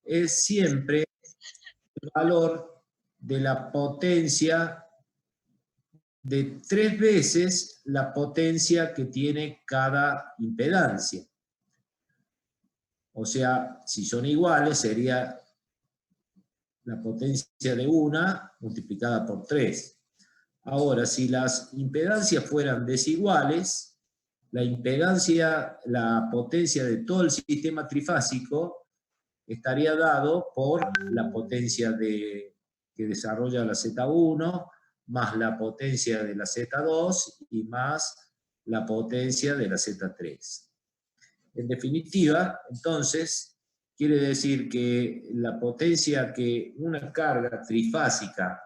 es siempre el valor de la potencia de 3 veces la potencia que tiene cada impedancia. O sea, si son iguales, sería la potencia de una multiplicada por 3. Ahora, si las impedancias fueran desiguales, la potencia de todo el sistema trifásico estaría dado por la potencia que desarrolla la Z1, más la potencia de la Z2 y más la potencia de la Z3. En definitiva, entonces, quiere decir que la potencia que una carga trifásica,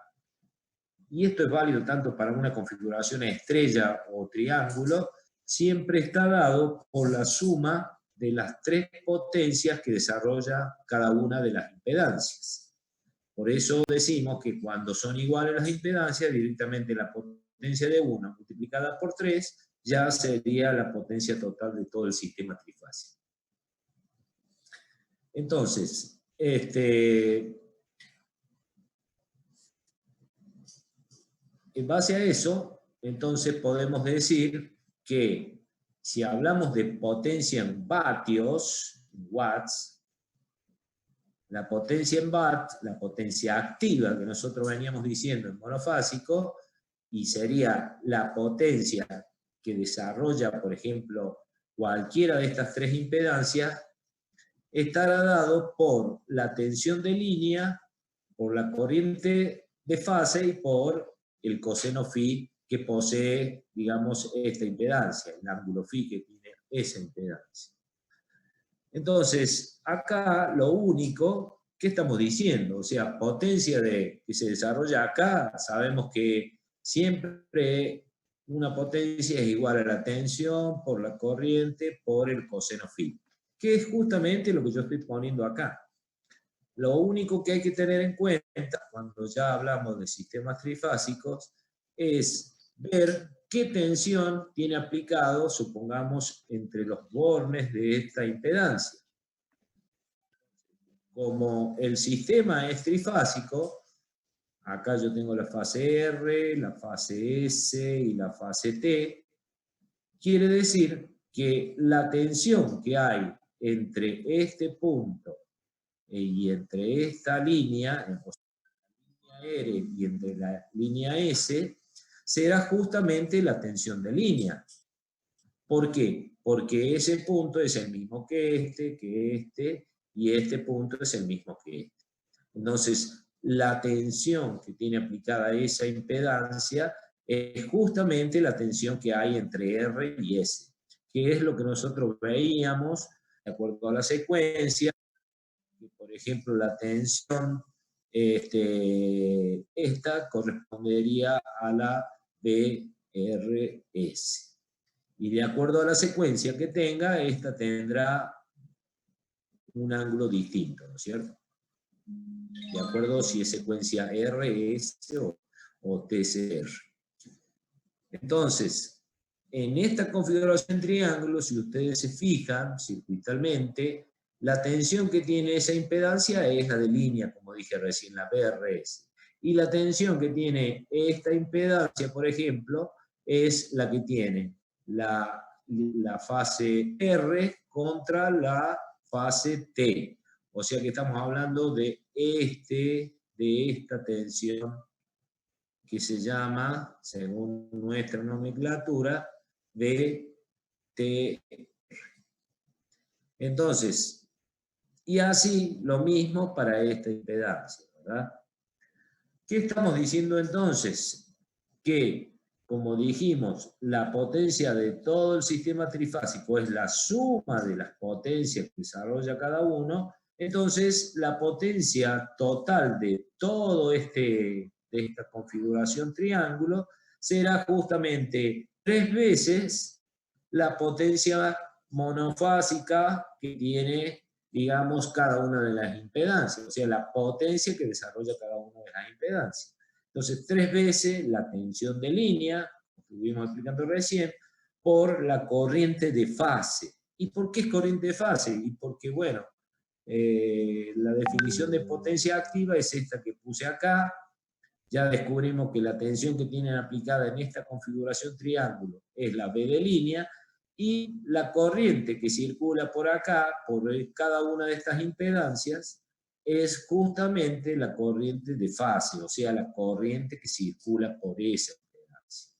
y esto es válido tanto para una configuración estrella o triángulo, siempre está dado por la suma de las 3 potencias que desarrolla cada una de las impedancias. Por eso decimos que cuando son iguales las impedancias, directamente la potencia de una multiplicada por 3 ya sería la potencia total de todo el sistema trifásico. Entonces, en base a eso, entonces podemos decir que si hablamos de potencia en vatios, watts, la potencia en watt, la potencia activa que nosotros veníamos diciendo en monofásico, y sería la potencia que desarrolla, por ejemplo, cualquiera de estas 3 impedancias, estará dado por la tensión de línea, por la corriente de fase y por el coseno phi que posee, digamos, esta impedancia, el ángulo phi que tiene esa impedancia. Entonces, acá lo único, ¿qué estamos diciendo? O sea, potencia que se desarrolla acá, sabemos que siempre una potencia es igual a la tensión por la corriente por el coseno phi, que es justamente lo que yo estoy poniendo acá. Lo único que hay que tener en cuenta cuando ya hablamos de sistemas trifásicos es ver qué tensión tiene aplicado, supongamos, entre los bornes de esta impedancia. Como el sistema es trifásico, acá yo tengo la fase R, la fase S y la fase T, quiere decir que la tensión que hay entre este punto y entre esta línea, entre la línea R y entre la línea S, será justamente la tensión de línea. ¿Por qué? Porque ese punto es el mismo que este, y este punto es el mismo que este. Entonces, la tensión que tiene aplicada esa impedancia es justamente la tensión que hay entre R y S, que es lo que nosotros veíamos de acuerdo a la secuencia, que por ejemplo la tensión esta correspondería a la BRS. Y de acuerdo a la secuencia que tenga, esta tendrá un ángulo distinto, ¿no es cierto? De acuerdo si es secuencia RS o TCR. Entonces, en esta configuración triángulo, si ustedes se fijan circuitalmente, la tensión que tiene esa impedancia es la de línea, como dije recién, la BRS. Y la tensión que tiene esta impedancia, por ejemplo, es la que tiene la fase R contra la fase T. O sea que estamos hablando de esta tensión que se llama, según nuestra nomenclatura, BT. Entonces, y así lo mismo para esta impedancia, ¿verdad? ¿Qué estamos diciendo entonces? Que, como dijimos, la potencia de todo el sistema trifásico es la suma de las potencias que desarrolla cada uno. Entonces, la potencia total de todo de esta configuración triángulo será justamente 3 veces la potencia monofásica que tiene, digamos, cada una de las impedancias, o sea, la potencia que desarrolla cada una de las impedancias. Entonces, 3 veces la tensión de línea, como estuvimos explicando recién, por la corriente de fase. ¿Y por qué es corriente de fase? Y porque, bueno, la definición de potencia activa es esta que puse acá. Ya descubrimos que la tensión que tienen aplicada en esta configuración triángulo es la B de línea, y la corriente que circula por acá, por cada una de estas impedancias, es justamente la corriente de fase, o sea, la corriente que circula por esa impedancia.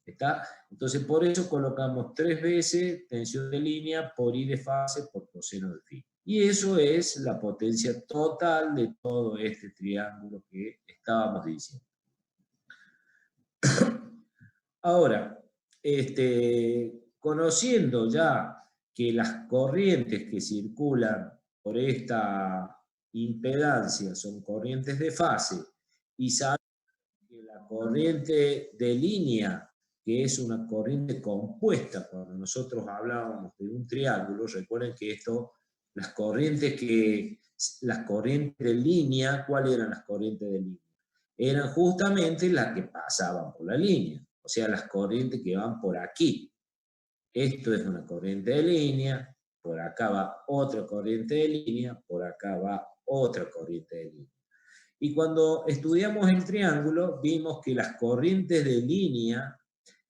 ¿Está? Entonces, por eso colocamos 3 veces tensión de línea por I de fase por coseno de phi. Y eso es la potencia total de todo este triángulo que estábamos diciendo. Ahora, conociendo ya que las corrientes que circulan por esta impedancia son corrientes de fase, y sabemos que la corriente de línea, que es una corriente compuesta, cuando nosotros hablábamos de un triángulo, recuerden que las corrientes de línea, ¿cuáles eran las corrientes de línea? Eran justamente las que pasaban por la línea, o sea, las corrientes que van por aquí. Esto es una corriente de línea, por acá va otra corriente de línea, por acá va otra corriente de línea. Y cuando estudiamos el triángulo, vimos que las corrientes de línea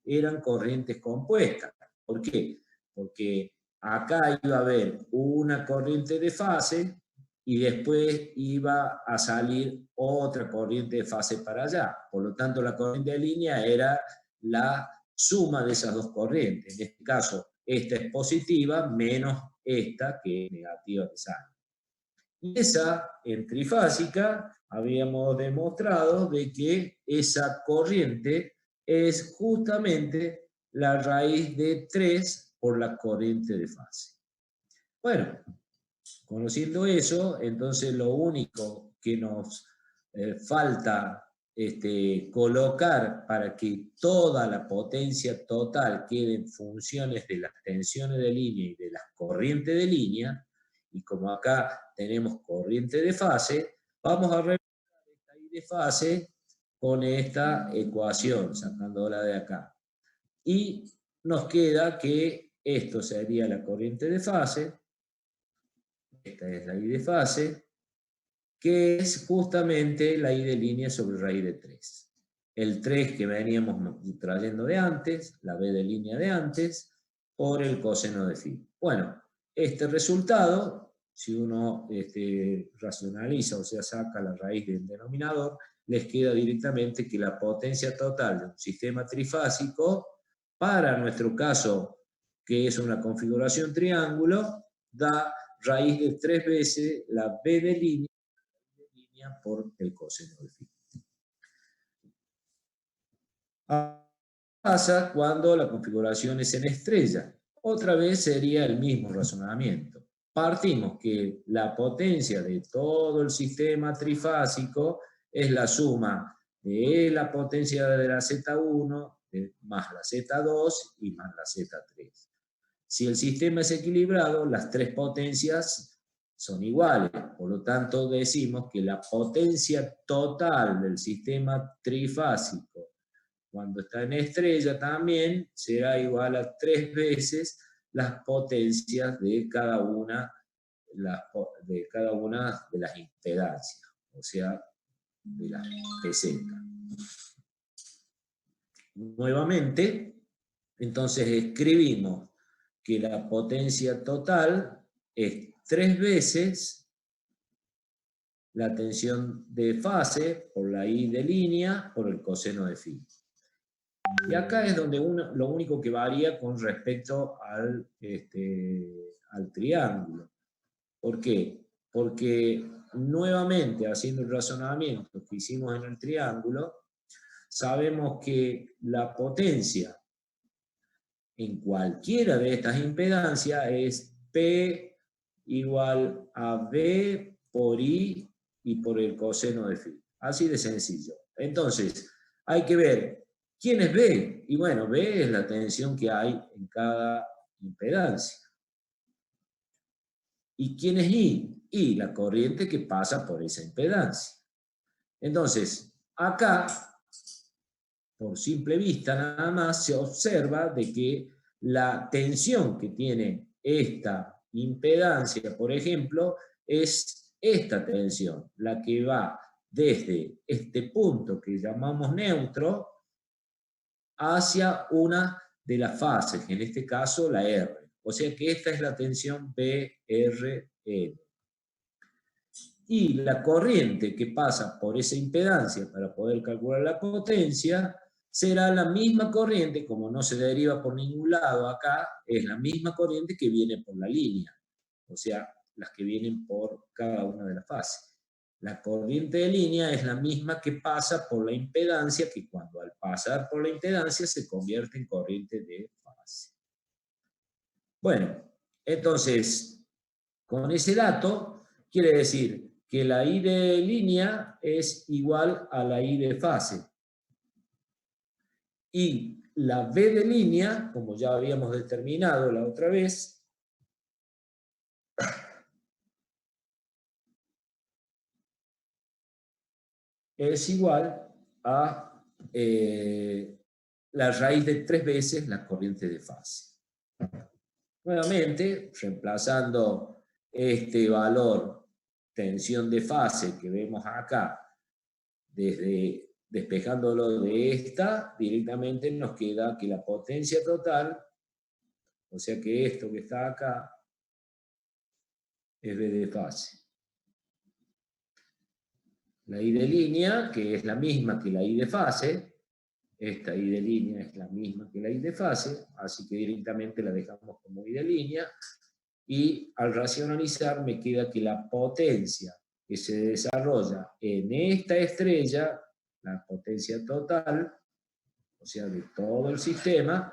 eran corrientes compuestas. ¿Por qué? Porque acá iba a haber una corriente de fase y después iba a salir otra corriente de fase para allá. Por lo tanto, la corriente de línea era la suma de esas dos corrientes. En este caso, esta es positiva menos esta que es negativa que sale. Y esa, en trifásica, habíamos demostrado de que esa corriente es justamente la raíz de 3 por la corriente de fase. Bueno, conociendo eso, entonces lo único que nos falta colocar para que toda la potencia total quede en funciones de las tensiones de línea y de las corrientes de línea, y como acá tenemos corriente de fase, vamos a representar esta I de fase con esta ecuación, sacándola de acá. Y nos queda que esto sería la corriente de fase, esta es la I de fase, que es justamente la I de línea sobre raíz de 3. El 3 que veníamos trayendo de antes, la B de línea de antes, por el coseno de phi. Bueno, este resultado, si uno racionaliza, o sea, saca la raíz del denominador, les queda directamente que la potencia total de un sistema trifásico, para nuestro caso, que es una configuración triángulo, da raíz de 3 veces la B de línea por el coseno de phi. Pasa cuando la configuración es en estrella. Otra vez sería el mismo razonamiento. Partimos que la potencia de todo el sistema trifásico es la suma de la potencia de la Z1 más la Z2 y más la Z3. Si el sistema es equilibrado, las tres potencias son iguales. Por lo tanto, decimos que la potencia total del sistema trifásico, cuando está en estrella también, será igual a 3 veces las potencias de cada una de las impedancias, o sea, de las pesetas. Nuevamente, entonces escribimos que la potencia total es 3 veces la tensión de fase por la I de línea por el coseno de phi. Y acá es donde lo único que varía con respecto al triángulo. ¿Por qué? Porque nuevamente, haciendo el razonamiento que hicimos en el triángulo, sabemos que la potencia en cualquiera de estas impedancias es P igual a B por I y por el coseno de phi. Así de sencillo. Entonces, hay que ver quién es B. Y bueno, B es la tensión que hay en cada impedancia. ¿Y quién es I? I, la corriente que pasa por esa impedancia. Entonces, acá, por simple vista nada más, se observa de que la tensión que tiene esta impedancia, por ejemplo, es esta tensión, la que va desde este punto que llamamos neutro hacia una de las fases, en este caso la R. O sea que esta es la tensión PRN. Y la corriente que pasa por esa impedancia para poder calcular la potencia será la misma corriente, como no se deriva por ningún lado acá, es la misma corriente que viene por la línea, o sea, las que vienen por cada una de las fases. La corriente de línea es la misma que pasa por la impedancia, que cuando al pasar por la impedancia se convierte en corriente de fase. Bueno, entonces, con ese dato, quiere decir que la I de línea es igual a la I de fase. Y la B de línea, como ya habíamos determinado la otra vez, es igual a la raíz de 3 veces la corriente de fase. Nuevamente, reemplazando este valor tensión de fase que vemos acá, despejándolo de esta, directamente nos queda que la potencia total, o sea que esto que está acá, es B de fase. La I de línea, que es la misma que la I de fase, esta I de línea es la misma que la I de fase, así que directamente la dejamos como I de línea, y al racionalizar me queda que la potencia que se desarrolla en esta estrella, la potencia total, o sea, de todo el sistema,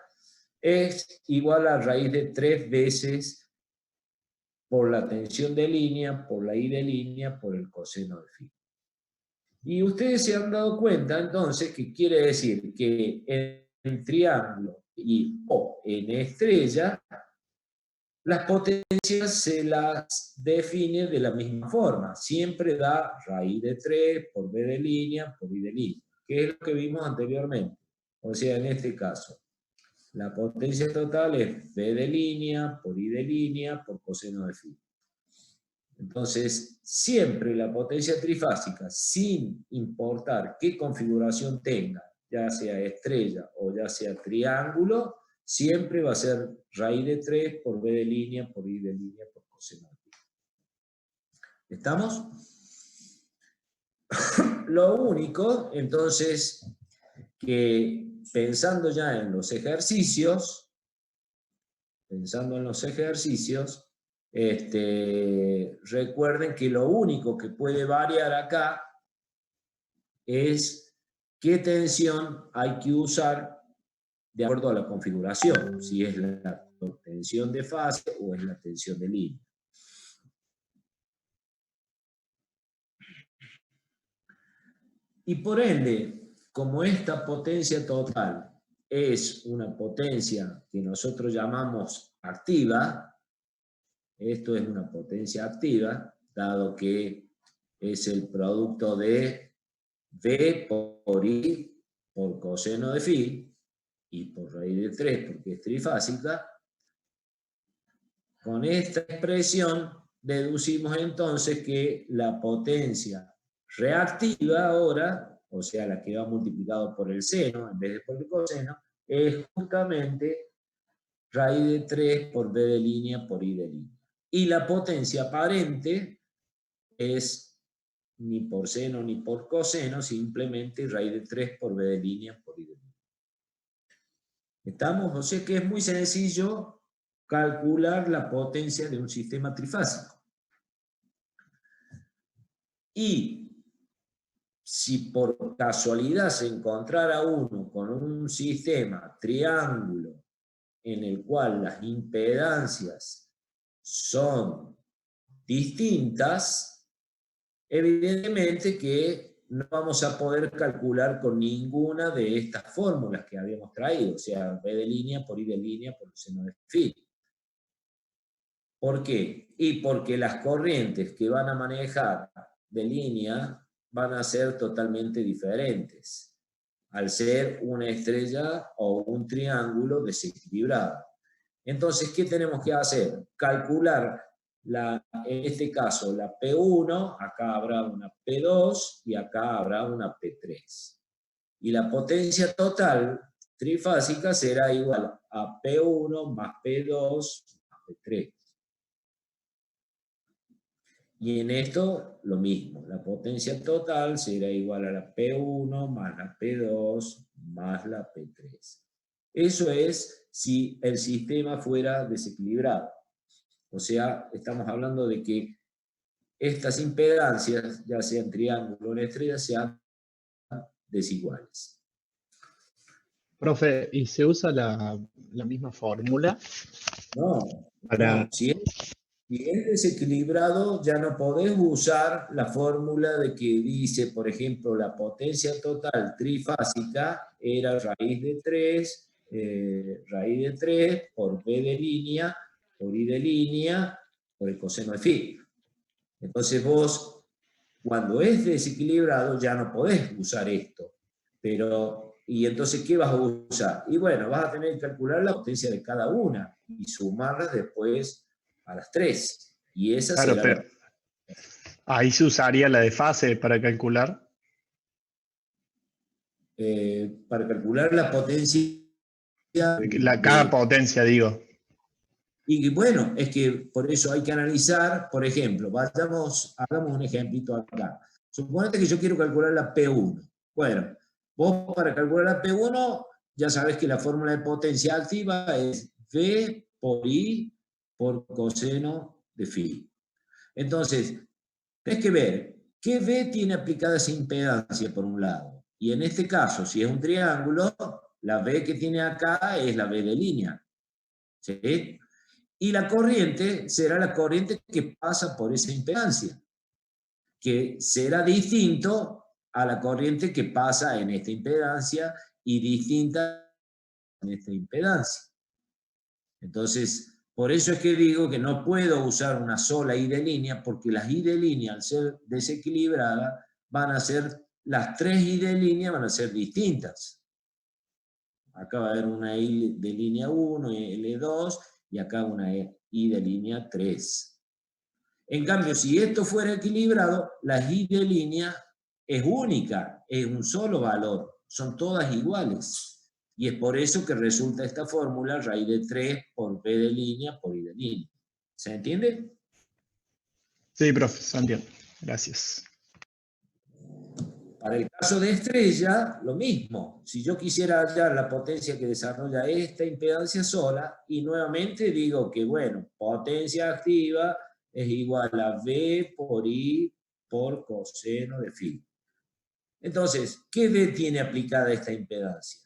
es igual a raíz de 3 veces por la tensión de línea, por la I de línea, por el coseno de phi. Y ustedes se han dado cuenta entonces que quiere decir que en triángulo y o en estrella, las potencias se las define de la misma forma. Siempre da raíz de 3 por B de línea por I de línea, que es lo que vimos anteriormente. O sea, en este caso, la potencia total es B de línea por I de línea por coseno de phi. Entonces, siempre la potencia trifásica, sin importar qué configuración tenga, ya sea estrella o ya sea triángulo, siempre va a ser raíz de 3 por B de línea por I de línea por coseno de phi. ¿Estamos? Lo único, entonces, que pensando ya en los ejercicios, recuerden que lo único que puede variar acá es qué tensión hay que usar de acuerdo a la configuración, si es la tensión de fase o es la tensión de línea. Y por ende, como esta potencia total es una potencia que nosotros llamamos activa, esto es una potencia activa, dado que es el producto de V por I por coseno de phi y por raíz de 3 porque es trifásica. Con esta expresión deducimos entonces que la potencia reactiva ahora, o sea, la que va multiplicado por el seno en vez de por el coseno, es justamente raíz de 3 por B de línea por I de línea. Y la potencia aparente es ni por seno ni por coseno, simplemente raíz de 3 por B de línea por I de línea. ¿Estamos? O sea que es muy sencillo calcular la potencia de un sistema trifásico. Y si por casualidad se encontrara uno con un sistema triángulo en el cual las impedancias son distintas, evidentemente que no vamos a poder calcular con ninguna de estas fórmulas que habíamos traído, o sea, B de línea por I de línea por el seno de phi. ¿Por qué? Y porque las corrientes que van a manejar de línea van a ser totalmente diferentes, al ser una estrella o un triángulo desequilibrado. Entonces, ¿qué tenemos que hacer? Calcular la en este caso la P1, acá habrá una P2 y acá habrá una P3. Y la potencia total trifásica será igual a P1 más P2 más P3. Y en esto lo mismo, la potencia total será igual a la P1 más la P2 más la P3. Eso es si el sistema fuera desequilibrado. O sea, estamos hablando de que estas impedancias, ya sean triángulo o en estrella, sean desiguales. Profe, ¿y se usa la misma fórmula No, para... no. Si es desequilibrado, ya no podés usar la fórmula de que dice, por ejemplo, la potencia total trifásica era raíz de 3 por B de línea, por I de línea, por el coseno de phi. Entonces vos, cuando es desequilibrado, ya no podés usar esto. Pero, ¿y entonces qué vas a usar? Y bueno, vas a tener que calcular la potencia de cada una y sumarlas después a las 3. Y esa Claro, será pero la... ahí se usaría la de fase para calcular. para calcular la potencia Cada de... potencia, digo. Y bueno, es que por eso hay que analizar, por ejemplo, hagamos un ejemplito acá. Suponete que yo quiero calcular la P1. Bueno, vos para calcular la P1 ya sabes que la fórmula de potencia activa es V por I por coseno de phi. Entonces, tenés que ver qué V tiene aplicada esa impedancia por un lado. Y en este caso, si es un triángulo, la V que tiene acá es la V de línea. ¿Sí? Y la corriente será la corriente que pasa por esa impedancia, que será distinto a la corriente que pasa en esta impedancia y distinta en esta impedancia. Entonces, por eso es que digo que no puedo usar una sola I de línea, porque las I de línea, al ser desequilibradas, van a ser, las 3 I de línea van a ser distintas. Acá va a haber una I de línea 1, L2, y acá una I de línea 3. En cambio, si esto fuera equilibrado, la I de línea es única, es un solo valor, son todas iguales. Y es por eso que resulta esta fórmula, raíz de 3 por B de línea por I de línea. ¿Se entiende? Sí, profe, Santiago. Gracias. Para el caso de estrella, lo mismo. Si yo quisiera hallar la potencia que desarrolla esta impedancia sola, y nuevamente digo que, bueno, potencia activa es igual a V por I por coseno de phi. Entonces, ¿qué V tiene aplicada esta impedancia?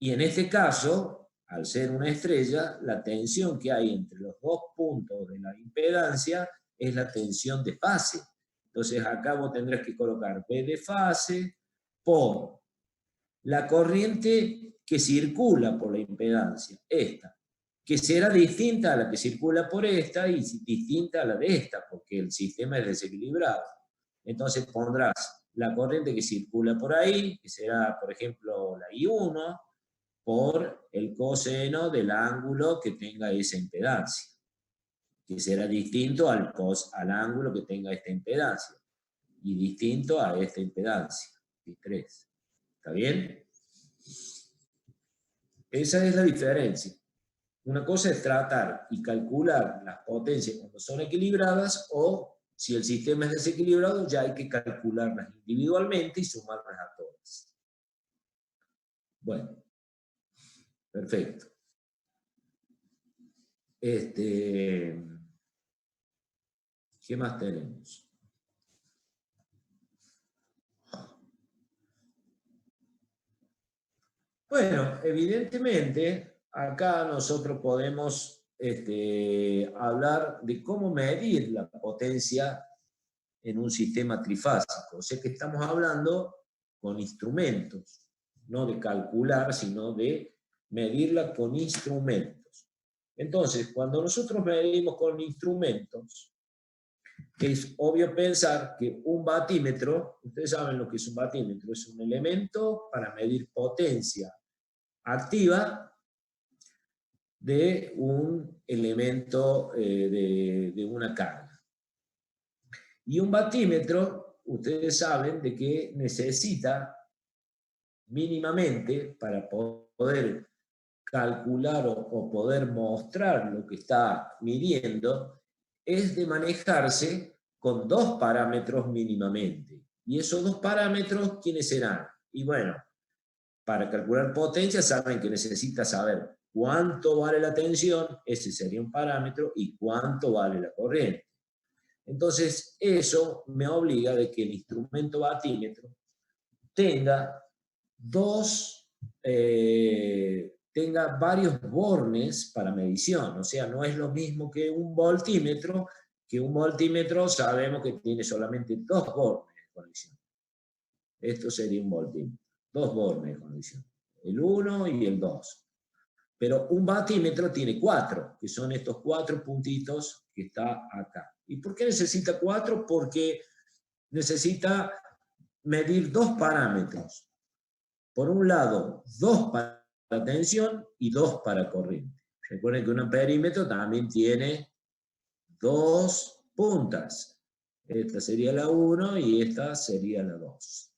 Y en este caso, al ser una estrella, la tensión que hay entre los dos puntos de la impedancia es la tensión de fase. Entonces acá vos tendrás que colocar V de fase por la corriente que circula por la impedancia, esta, que será distinta a la que circula por esta y distinta a la de esta, porque el sistema es desequilibrado. Entonces pondrás la corriente que circula por ahí, que será, por ejemplo, la I1, por el coseno del ángulo que tenga esa impedancia, que será distinto al ángulo que tenga esta impedancia, y distinto a esta impedancia, I3. ¿Está bien? Esa es la diferencia. Una cosa es tratar y calcular las potencias cuando son equilibradas, o si el sistema es desequilibrado, ya hay que calcularlas individualmente y sumarlas a todas. Bueno, perfecto. ¿Qué más tenemos? Bueno, evidentemente, acá nosotros podemos hablar de cómo medir la potencia en un sistema trifásico. O sea que estamos hablando con instrumentos, no de calcular, sino de medirla con instrumentos. Entonces, cuando nosotros medimos con instrumentos, es obvio pensar que un batímetro, ustedes saben lo que es un batímetro, es un elemento para medir potencia activa de un elemento de una carga. Y un batímetro, ustedes saben de que necesita mínimamente para poder calcular o poder mostrar lo que está midiendo, es de manejarse con dos parámetros mínimamente. Y esos dos parámetros, ¿quiénes serán? Y bueno, para calcular potencia saben que necesita saber cuánto vale la tensión, ese sería un parámetro, y cuánto vale la corriente. Entonces, eso me obliga de que el instrumento batímetro tenga tenga varios bornes para medición. O sea, no es lo mismo que un voltímetro sabemos que tiene solamente dos bornes de conexión. Esto sería un voltímetro, dos bornes de conexión, el 1 y el 2. Pero un batímetro tiene 4, que son estos 4 puntitos que está acá. ¿Y por qué necesita 4? Porque necesita medir dos parámetros. Por un lado, 2 para tensión y 2 para corriente. Recuerden que un amperímetro también tiene 2 puntas. Esta sería la 1 y esta sería la 2.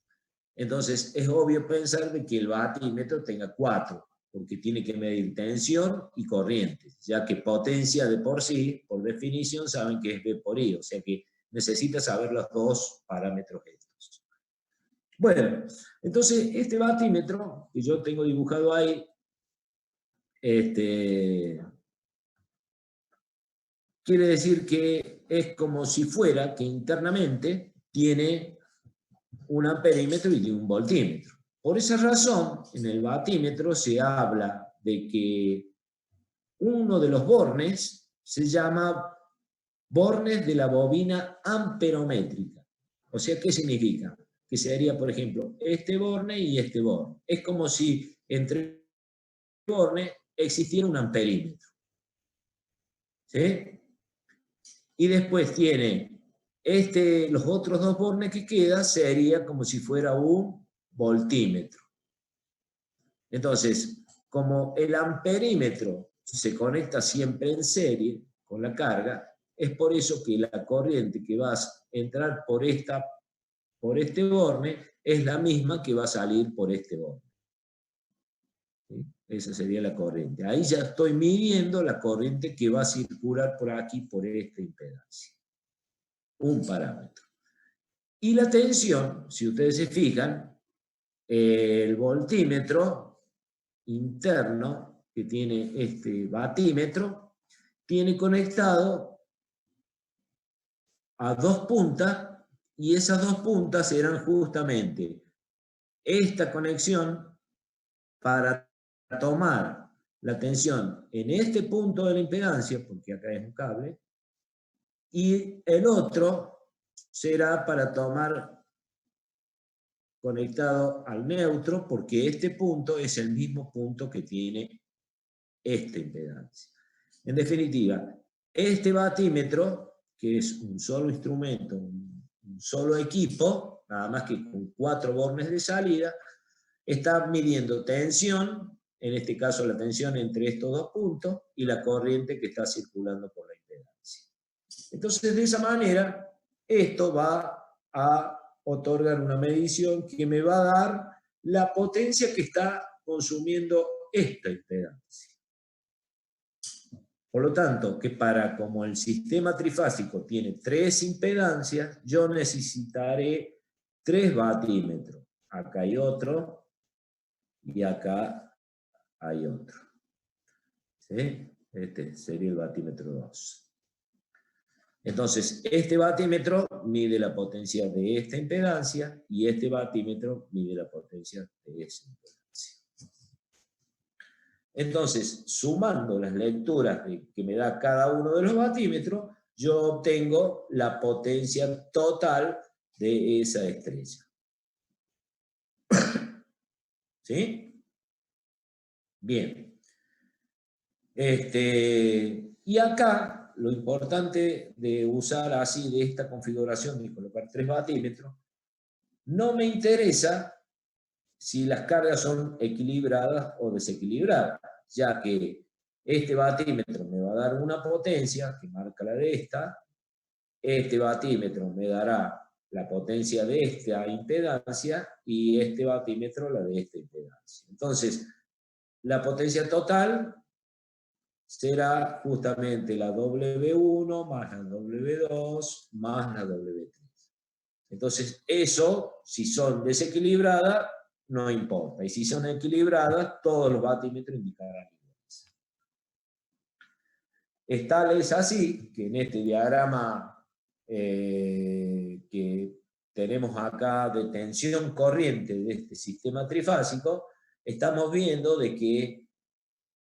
Entonces, es obvio pensar de que el batímetro tenga 4, porque tiene que medir tensión y corriente, ya que potencia de por sí, por definición, saben que es V por I, o sea que necesita saber los dos parámetros estos. Bueno, entonces este batímetro que yo tengo dibujado ahí, quiere decir que es como si fuera que internamente tiene un amperímetro y un voltímetro. Por esa razón, en el batímetro se habla de que uno de los bornes se llama bornes de la bobina amperométrica. O sea, ¿qué significa? Que sería, por ejemplo, este borne y este borne. Es como si entre borne existiera un amperímetro. ¿Sí? Y después tiene los otros dos bornes que quedan, sería como si fuera un voltímetro. Entonces, como el amperímetro se conecta siempre en serie con la carga, es por eso que la corriente que va a entrar por este borne es la misma que va a salir por este borne. ¿Sí? Esa sería la corriente. Ahí ya estoy midiendo la corriente que va a circular por aquí, por esta impedancia. Un parámetro. Y la tensión, si ustedes se fijan, el voltímetro interno que tiene este batímetro tiene conectado a dos puntas, y esas dos puntas eran justamente esta conexión para tomar la tensión en este punto de la impedancia, porque acá es un cable, y el otro será para tomar conectado al neutro, porque este punto es el mismo punto que tiene esta impedancia. En definitiva, este batímetro, que es un solo instrumento, un solo equipo, nada más que con 4 bornes de salida, está midiendo tensión, en este caso la tensión entre estos dos puntos, y la corriente que está circulando por la impedancia. Entonces, de esa manera, esto va a otorgar una medición que me va a dar la potencia que está consumiendo esta impedancia. Por lo tanto, que como el sistema trifásico tiene 3 impedancias, yo necesitaré 3 batímetros. Acá hay otro y acá hay otro. ¿Sí? Este sería el batímetro 2. Entonces, este batímetro mide la potencia de esta impedancia y este batímetro mide la potencia de esa impedancia. Entonces, sumando las lecturas que me da cada uno de los batímetros, yo obtengo la potencia total de esa estrella. ¿Sí? Bien. Y acá, lo importante de usar así, de esta configuración, de colocar 3 batímetros, no me interesa si las cargas son equilibradas o desequilibradas, ya que este batímetro me va a dar una potencia que marca la de esta, este batímetro me dará la potencia de esta impedancia y este batímetro la de esta impedancia. Entonces, la potencia total será justamente la W1 más la W2 más la W3. Entonces, eso, si son desequilibradas, no importa. Y si son equilibradas, todos los batímetros indicarán iguales. Tal es así que en este diagrama que tenemos acá de tensión corriente de este sistema trifásico, estamos viendo de que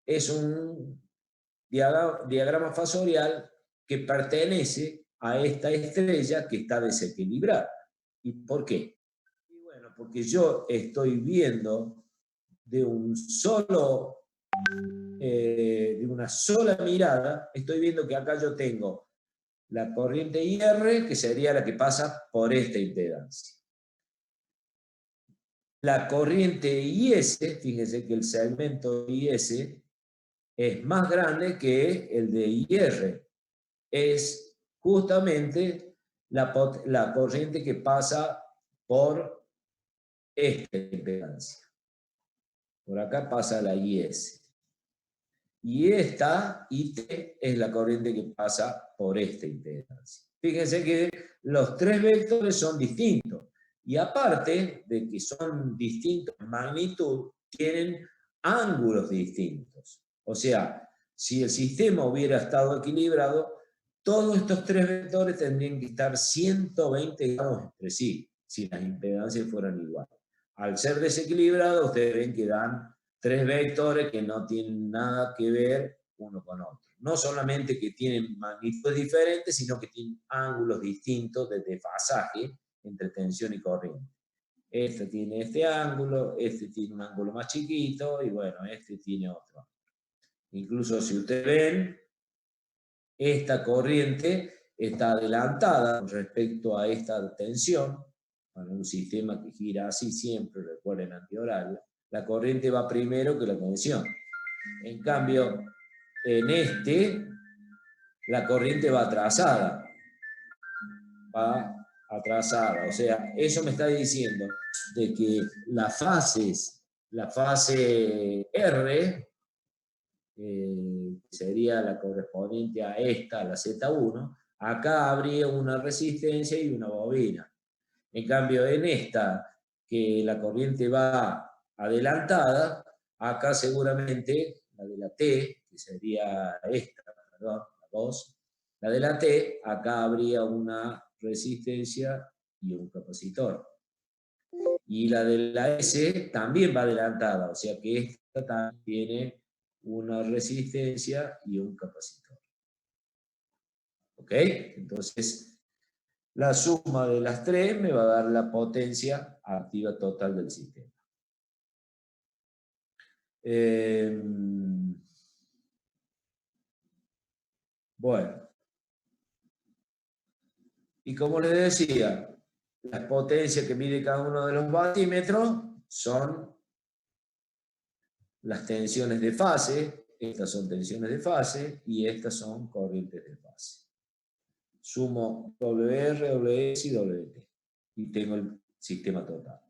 es un diagrama fasorial que pertenece a esta estrella que está desequilibrada. ¿Y por qué? Y bueno, porque yo estoy viendo de una sola mirada, estoy viendo que acá yo tengo la corriente IR, que sería la que pasa por esta impedancia. La corriente IS, fíjense que el segmento IS es más grande que el de IR. Es justamente la corriente que pasa por esta impedancia. Por acá pasa la IS. Y esta, IT, es la corriente que pasa por esta impedancia. Fíjense que los tres vectores son distintos. Y aparte de que son distintos en magnitud, tienen ángulos distintos. O sea, si el sistema hubiera estado equilibrado, todos estos tres vectores tendrían que estar 120 grados entre sí, si las impedancias fueran iguales. Al ser desequilibrado, ustedes ven que dan tres vectores que no tienen nada que ver uno con otro. No solamente que tienen magnitudes diferentes, sino que tienen ángulos distintos de desfasaje entre tensión y corriente. Este tiene este ángulo, este tiene un ángulo más chiquito, y bueno, este tiene otro. Incluso si ustedes ven, esta corriente está adelantada con respecto a esta tensión, para un sistema que gira así siempre, recuerden antihorario, la corriente va primero que la tensión. En cambio, en este, la corriente va atrasada. Va atrasada. O sea, eso me está diciendo de que la fase R, sería la correspondiente a esta, la Z1, acá habría una resistencia y una bobina. En cambio, en esta, que la corriente va adelantada, acá seguramente la de la T, que sería esta, perdón, la 2, la de la T, acá habría una resistencia y un capacitor. Y la de la S también va adelantada, o sea que esta también tiene una resistencia y un capacitor. ¿Ok? Entonces, la suma de las tres me va a dar la potencia activa total del sistema. Bueno. Y como les decía, las potencias que mide cada uno de los batímetros son las tensiones de fase. Estas son tensiones de fase y estas son corrientes de fase. Sumo WR, WS y WT. Y tengo el sistema total.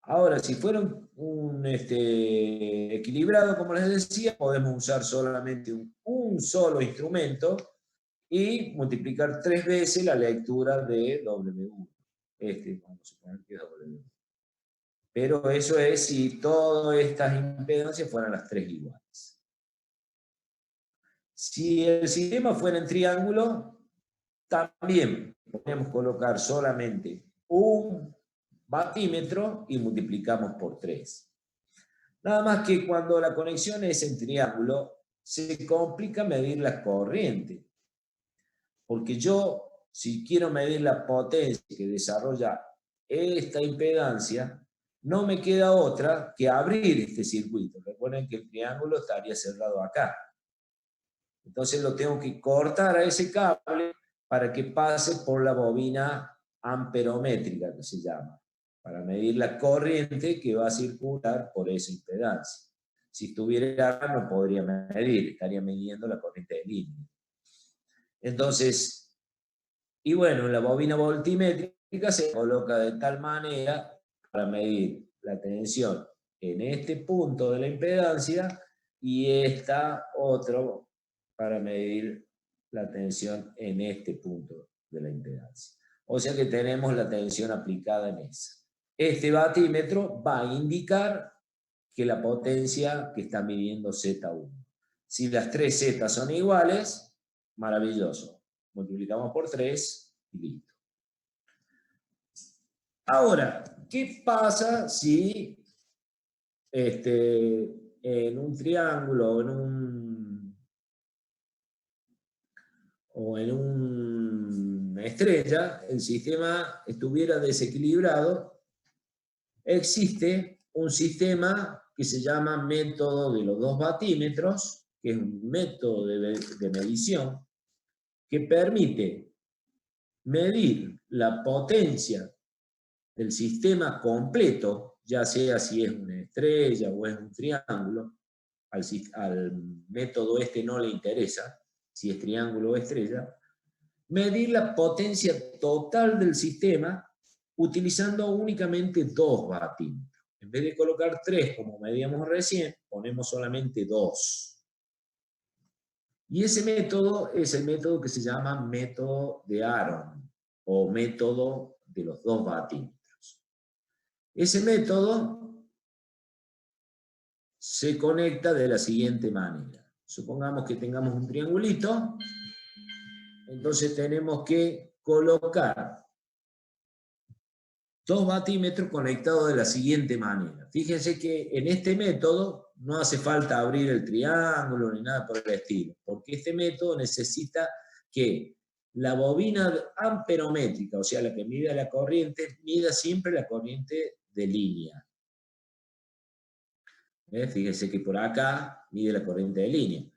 Ahora, si fuera un equilibrado, como les decía, podemos usar solamente un solo instrumento y multiplicar 3 veces la lectura de W1. Vamos a suponer que es W1. Pero eso es si todas estas impedancias fueran las tres iguales. Si el sistema fuera en triángulo, también podemos colocar solamente un batímetro y multiplicamos por 3. Nada más que cuando la conexión es en triángulo, se complica medir la corriente. Porque yo, si quiero medir la potencia que desarrolla esta impedancia, no me queda otra que abrir este circuito. Recuerden que el triángulo estaría cerrado acá. Entonces lo tengo que cortar a ese cable para que pase por la bobina amperométrica, que se llama, para medir la corriente que va a circular por esa impedancia. Si estuviera acá no podría medir, estaría midiendo la corriente de línea. Entonces, Y bueno, la bobina voltimétrica se coloca de tal manera para medir la tensión en este punto de la impedancia y esta otro para medir la tensión en este punto de la impedancia. O sea que tenemos la tensión aplicada en esa. Este batímetro va a indicar que la potencia que está midiendo Z1. Si las tres Z son iguales, maravilloso. Multiplicamos por 3 y listo. Ahora, ¿qué pasa si en un triángulo o en una estrella el sistema estuviera desequilibrado? Existe un sistema que se llama método de los 2 batímetros, que es un método de medición que permite medir la potencia del sistema completo, ya sea si es una estrella o es un triángulo, al método este no le interesa si es triángulo o estrella, medir la potencia total del sistema utilizando únicamente 2 batímetros. En vez de colocar 3 como medíamos recién, ponemos solamente 2. Y ese método es el método que se llama método de Aaron o método de los 2 batímetros. Ese método se conecta de la siguiente manera. Supongamos que tengamos un triangulito, entonces tenemos que colocar 2 batímetros conectados de la siguiente manera. Fíjense que en este método no hace falta abrir el triángulo ni nada por el estilo, porque este método necesita que la bobina amperométrica, o sea, la que mide la corriente, mida siempre la corriente de línea. Fíjense que por acá mide la corriente de línea.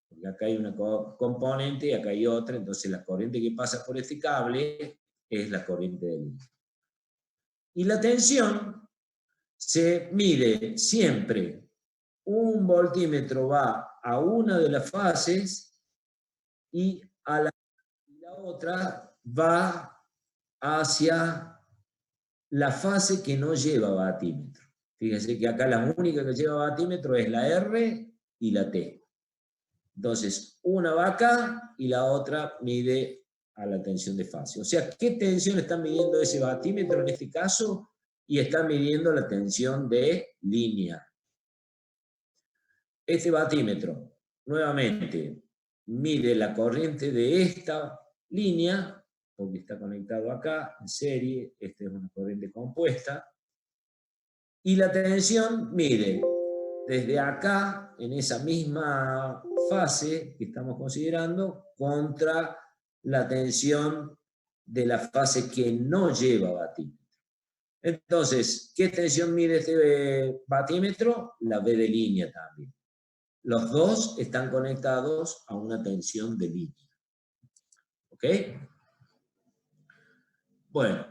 Porque acá hay una componente y acá hay otra, entonces la corriente que pasa por este cable es la corriente de línea. Y la tensión se mide siempre. Un voltímetro va a una de las fases y la otra va hacia la fase que no lleva batímetro. Fíjense que acá la única que lleva batímetro es la R y la T. Entonces, una va acá y la otra mide a la tensión de fase. O sea, ¿qué tensión está midiendo ese batímetro en este caso? Y está midiendo la tensión de línea. Este batímetro, nuevamente, mide la corriente de esta línea, porque está conectado acá, en serie, esta es una corriente compuesta, y la tensión mide desde acá, en esa misma fase que estamos considerando, contra la tensión de la fase que no lleva batímetro. Entonces, ¿qué tensión mide este batímetro? La B de línea también. Los dos están conectados a una tensión de línea. ¿Ok? Bueno,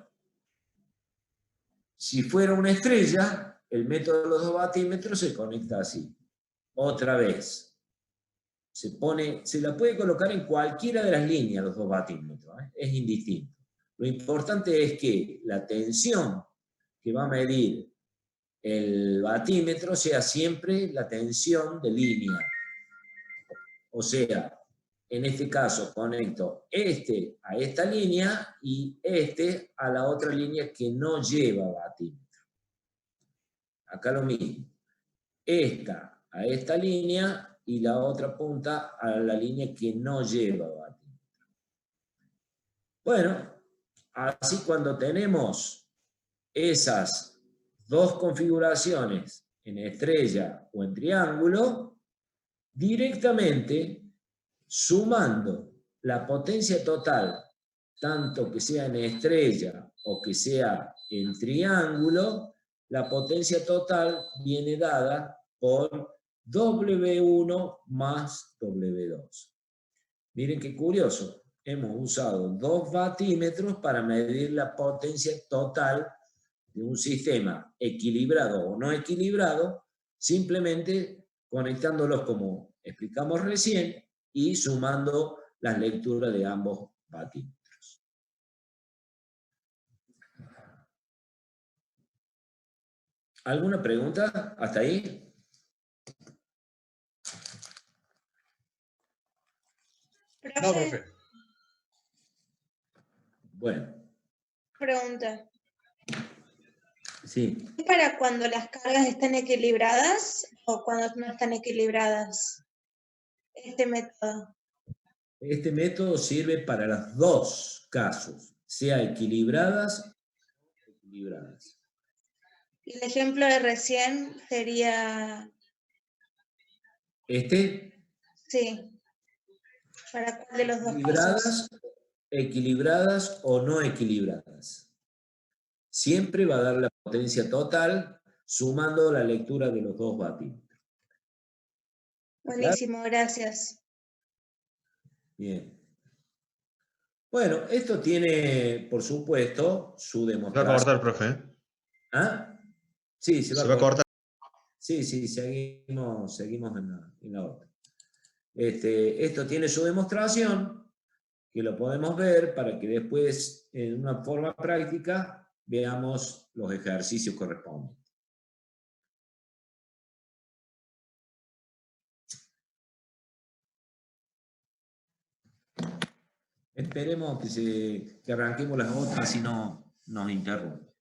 si fuera una estrella, el método de los 2 batímetros se conecta así. Otra vez. Se la puede colocar en cualquiera de las líneas los 2 batímetros, es indistinto. Lo importante es que la tensión que va a medir el batímetro sea siempre la tensión de línea. O sea, en este caso conecto este a esta línea y este a la otra línea que no lleva batímetro. Acá lo mismo. Esta a esta línea y la otra punta a la línea que no lleva batímetro. Bueno, así cuando tenemos esas 2 configuraciones en estrella o en triángulo, directamente sumando la potencia total, tanto que sea en estrella o que sea en triángulo, la potencia total viene dada por W1 más W2. Miren qué curioso, hemos usado 2 batímetros para medir la potencia total de un sistema equilibrado o no equilibrado, simplemente conectándolos como explicamos recién y sumando las lecturas de ambos batímetros. ¿Alguna pregunta hasta ahí? No, Profe, profe. Bueno, pregunta. sí. ¿Es para cuando las cargas están equilibradas o cuando no están equilibradas? Este método. Este método sirve para los dos casos, sea equilibradas o equilibradas. Y el ejemplo de recién sería, Este, sí, ¿para cuál de los dos casos? equilibradas, equilibradas o no equilibradas. Siempre va a dar la potencia total sumando la lectura de los dos vatímetros. Buenísimo, gracias. Bien. Bueno, esto tiene, por supuesto, su Se va a demostración. cortar, profe. ¿Eh? ¿Ah? Sí, se va Se a va a cortar. cortar. Sí, seguimos en la otra. Esto tiene su demostración, que lo podemos ver para que después, en una forma práctica, veamos los ejercicios correspondientes. Esperemos que arranquemos las otras y no nos interrumpan.